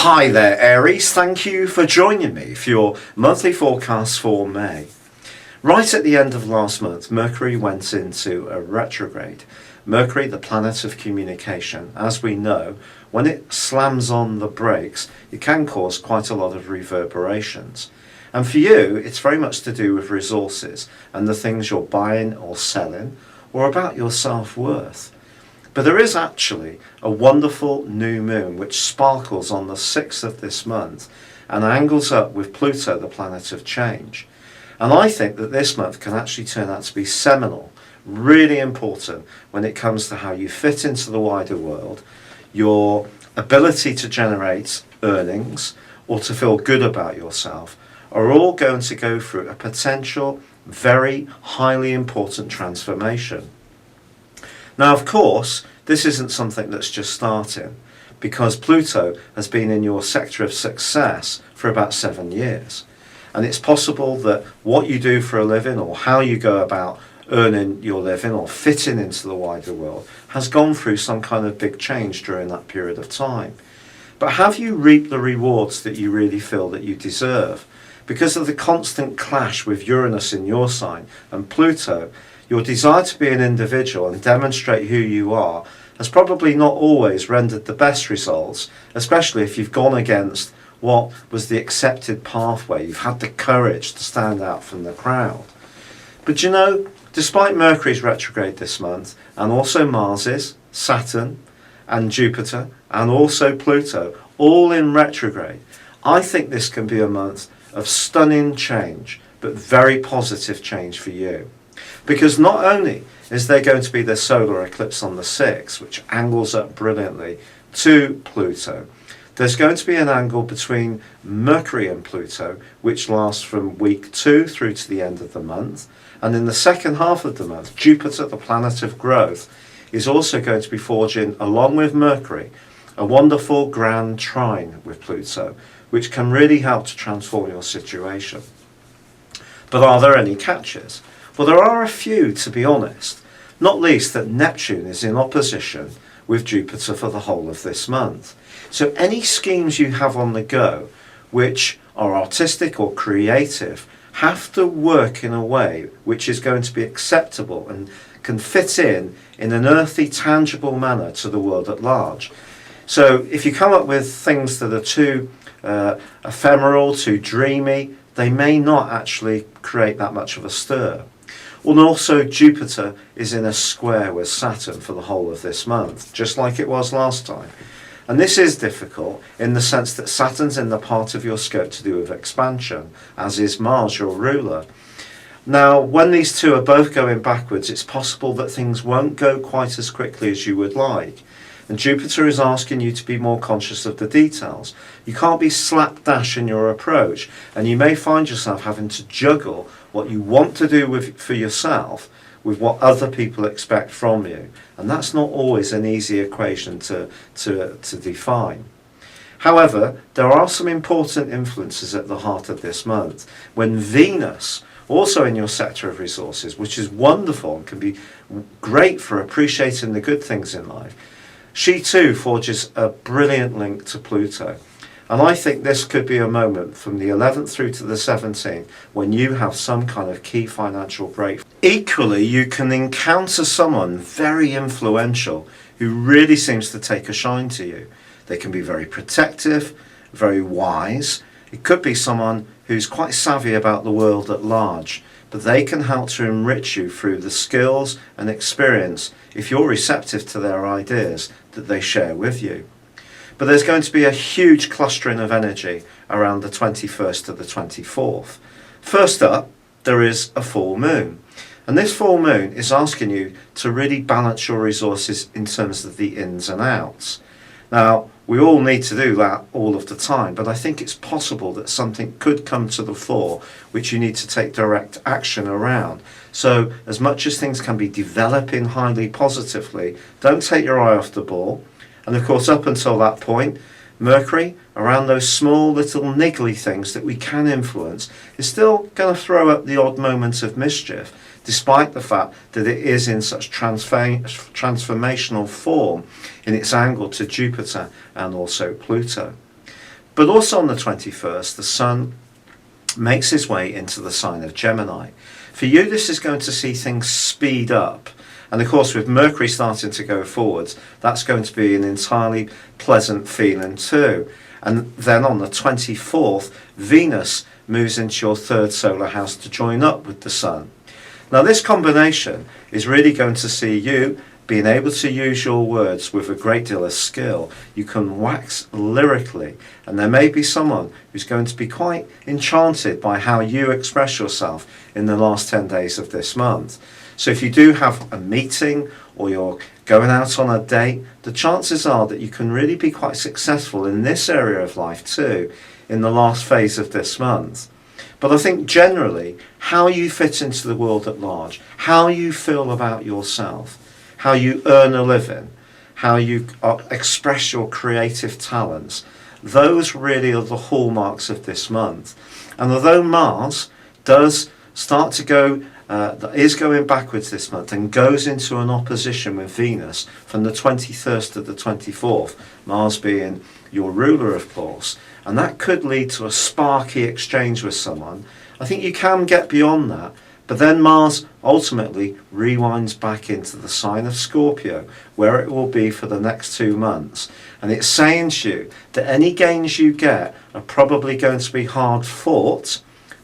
Hi there Aries, thank you for joining me for your monthly forecast for May. Right at the end of last month, Mercury went into a retrograde. Mercury, the planet of communication, as we know, when it slams on the brakes, it can cause quite a lot of reverberations. And for you, it's very much to do with resources and the things you're buying or selling, or about your self-worth. But there is actually a wonderful new moon which sparkles on the 6th of this month and angles up with Pluto, the planet of change. And I think that this month can actually turn out to be seminal, really important when it comes to how you fit into the wider world, your ability to generate earnings or to feel good about yourself are all going to go through a potential, very highly important transformation. Now, of course, this isn't something that's just starting, because Pluto has been in your sector of success for about 7 years. And it's possible that what you do for a living or how you go about earning your living or fitting into the wider world has gone through some kind of big change during that period of time. But have you reaped the rewards that you really feel that you deserve? Because of the constant clash with Uranus in your sign and Pluto, your desire to be an individual and demonstrate who you are has probably not always rendered the best results, especially if you've gone against what was the accepted pathway. You've had the courage to stand out from the crowd. But you know, despite Mercury's retrograde this month, and also Mars's, Saturn, and Jupiter, and also Pluto, all in retrograde, I think this can be a month of stunning change, but very positive change for you. Because not only is there going to be the solar eclipse on the 6th, which angles up brilliantly to Pluto, there's going to be an angle between Mercury and Pluto, which lasts from week 2 through to the end of the month. And in the second half of the month, Jupiter, the planet of growth, is also going to be forging, along with Mercury, a wonderful grand trine with Pluto, which can really help to transform your situation. But are there any catches? Well, there are a few, to be honest, not least that Neptune is in opposition with Jupiter for the whole of this month. So any schemes you have on the go, which are artistic or creative, have to work in a way which is going to be acceptable and can fit in an earthy, tangible manner to the world at large. So if you come up with things that are too ephemeral, too dreamy, they may not actually create that much of a stir. Well, and also Jupiter is in a square with Saturn for the whole of this month, just like it was last time. And this is difficult in the sense that Saturn's in the part of your scope to do with expansion, as is Mars, your ruler. Now, when these two are both going backwards, it's possible that things won't go quite as quickly as you would like. And Jupiter is asking you to be more conscious of the details. You can't be slapdash in your approach, and you may find yourself having to juggle what you want to do for yourself with what other people expect from you. And that's not always an easy equation to define. However, there are some important influences at the heart of this month. When Venus, also in your sector of resources, which is wonderful and can be great for appreciating the good things in life, she too forges a brilliant link to Pluto. And I think this could be a moment from the 11th through to the 17th when you have some kind of key financial break. Equally, you can encounter someone very influential who really seems to take a shine to you. They can be very protective, very wise. It could be someone who's quite savvy about the world at large, but they can help to enrich you through the skills and experience, if you're receptive to their ideas, that they share with you. But there's going to be a huge clustering of energy around the 21st to the 24th. First up, there is a full moon. And this full moon is asking you to really balance your resources in terms of the ins and outs. Now, we all need to do that all of the time, but I think it's possible that something could come to the fore which you need to take direct action around. So as much as things can be developing highly positively, don't take your eye off the ball. And of course, up until that point, Mercury, around those small little niggly things that we can influence, is still going to throw up the odd moments of mischief, despite the fact that it is in such transformational form in its angle to Jupiter and also Pluto. But also on the 21st, the Sun makes his way into the sign of Gemini. For you, this is going to see things speed up. And of course, with Mercury starting to go forwards, that's going to be an entirely pleasant feeling too. And then on the 24th, Venus moves into your third solar house to join up with the Sun. Now this combination is really going to see you being able to use your words with a great deal of skill. You can wax lyrically, and there may be someone who's going to be quite enchanted by how you express yourself in the last 10 days of this month. So if you do have a meeting or you're going out on a date, the chances are that you can really be quite successful in this area of life too in the last phase of this month. But I think generally how you fit into the world at large, how you feel about yourself, how you earn a living, how you express your creative talents, those really are the hallmarks of this month. And although Mars does start to go, is going backwards this month and goes into an opposition with Venus from the 23rd to the 24th, Mars being your ruler of course, and that could lead to a sparky exchange with someone. I think you can get beyond that, but then Mars ultimately rewinds back into the sign of Scorpio, where it will be for the next 2 months. And it's saying to you that any gains you get are probably going to be hard fought,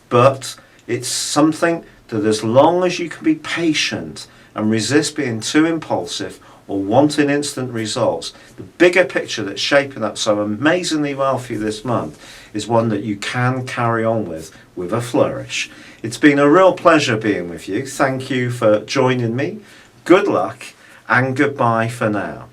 but it's something that as long as you can be patient and resist being too impulsive or wanting instant results, the bigger picture that's shaping up so amazingly well for you this month is one that you can carry on with a flourish. It's been a real pleasure being with you. Thank you for joining me. Good luck and goodbye for now.